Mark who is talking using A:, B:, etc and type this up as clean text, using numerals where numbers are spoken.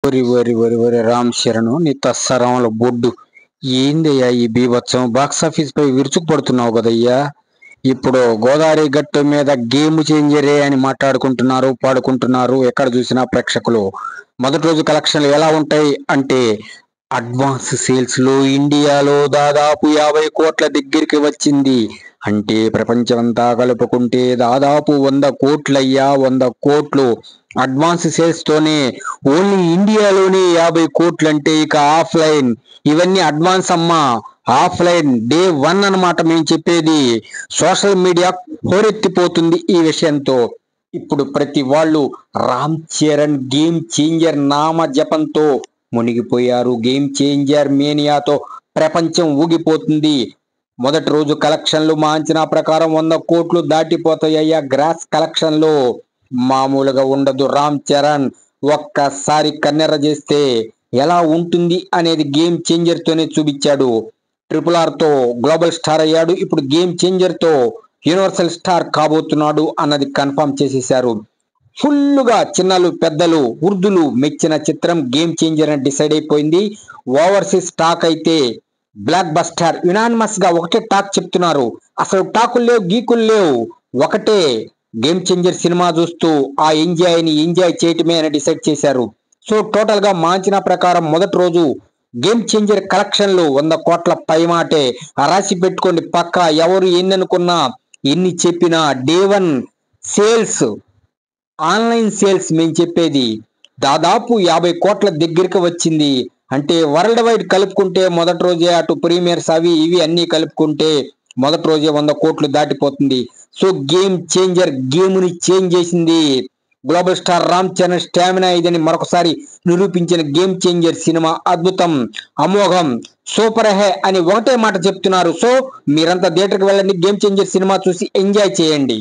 A: ఒరి రామ్ చరణ్ నీ తస్సరంలో బొడ్డు. ఏందయ్యా ఈ బీభత్సం? బాక్సాఫీస్ పై విరుచుకుపడుతున్నావు కదయ్యా. ఇప్పుడు గోదావరి గట్టు మీద గేమ్ చేంజరే అని మాట్లాడుకుంటున్నారు, పాడుకుంటున్నారు ఎక్కడ చూసినా ప్రేక్షకులు. మొదటి రోజు కలెక్షన్లు ఎలా ఉంటాయి అంటే, అడ్వాన్స్ సేల్స్ లో ఇండియాలో దాదాపు 50 కోట్ల దగ్గరికి వచ్చింది. అంటే ప్రపంచమంతా కలుపుకుంటే దాదాపు 100 కోట్లయ్యా, 100 కోట్లు అడ్వాన్స్ సేల్స్ తోనే. ఓన్లీ ఇండియాలోనే 50 కోట్లు అంటే ఇక ఆఫ్లైన్ ఇవన్నీ అడ్వాన్స్ అమ్మా. ఆఫ్లైన్ డే 1 అన్నమాట మేము చెప్పేది. సోషల్ మీడియా హోరెత్తిపోతుంది ఈ విషయంతో. ఇప్పుడు ప్రతి వాళ్ళు రామ్ చరణ్ గేమ్ చేంజర్ నామ జపంతో మునిగిపోయారు. గేమ్ చేంజర్ మేనియాతో ప్రపంచం ఊగిపోతుంది. మొదటి రోజు కలెక్షన్లు మా అంచనా ప్రకారం 100 కోట్లు దాటిపోతాయ్యా. గ్రాస్ కలెక్షన్లు మామూలుగా ఉండదు. రామ్ చరణ్ ఒక్కసారి కన్నెర్ర చేస్తే ఎలా ఉంటుంది అనేది గేమ్ చేంజర్ తోనే చూపించాడు. RRR తో గ్లోబల్ స్టార్ అయ్యాడు. ఇప్పుడు గేమ్ చేంజర్ తో యూనివర్సల్ స్టార్ కాబోతున్నాడు అన్నది కన్ఫర్మ్ చేసేశారు. ఫుల్లుగా చిన్నలు పెద్దలు వృద్ధులు మెచ్చిన చిత్రం గేమ్ చేంజర్ అని డిసైడ్ అయిపోయింది. ఓవర్సీస్ టాక్ అయితే బ్లాక్ బస్టర్ యునానిమస్ గా ఒకటే టాక్ చెప్తున్నారు. అసలు టాకులు లేవు, గీకులు లేవు. ఒకటే గేమ్ చేంజర్ సినిమా చూస్తూ ఆ ఎంజాయ్ చేయటమే అని డిసైడ్ చేశారు. సో టోటల్ గా మా అంచనా ప్రకారం మొదటి రోజు గేమ్ చేంజర్ కలెక్షన్లు 100 కోట్ల పైమాటే. రాసి పెట్టుకోండి పక్కా. ఎవరు ఎన్ని అనుకున్నా ఎన్ని చెప్పినా డే 1 సేల్స్, ఆన్లైన్ సేల్స్ మేము చెప్పేది దాదాపు 50 కోట్ల దగ్గరికి వచ్చింది. అంటే వరల్డ్ వైడ్ కలుపుకుంటే మొదటి రోజే అటు ప్రీమియర్స్ అవి ఇవి అన్ని కలుపుకుంటే మొదటి రోజే 100 కోట్లు దాటిపోతుంది. సో గేమ్ చేంజర్ గేమ్ని చేంజ్ చేసింది. Global star Ram Charan stamina ఇదని మరొకసారి నిరూపించిన గేమ్ చేంజర్ సినిమా అద్భుతం, అమోఘం, సూపర్ హే అని ఒకటే మాట చెప్తున్నారు. సో మీరంతా థియేటర్కి వెళ్ళండి, గేమ్ చేంజర్ సినిమా చూసి ఎంజాయ్ చేయండి.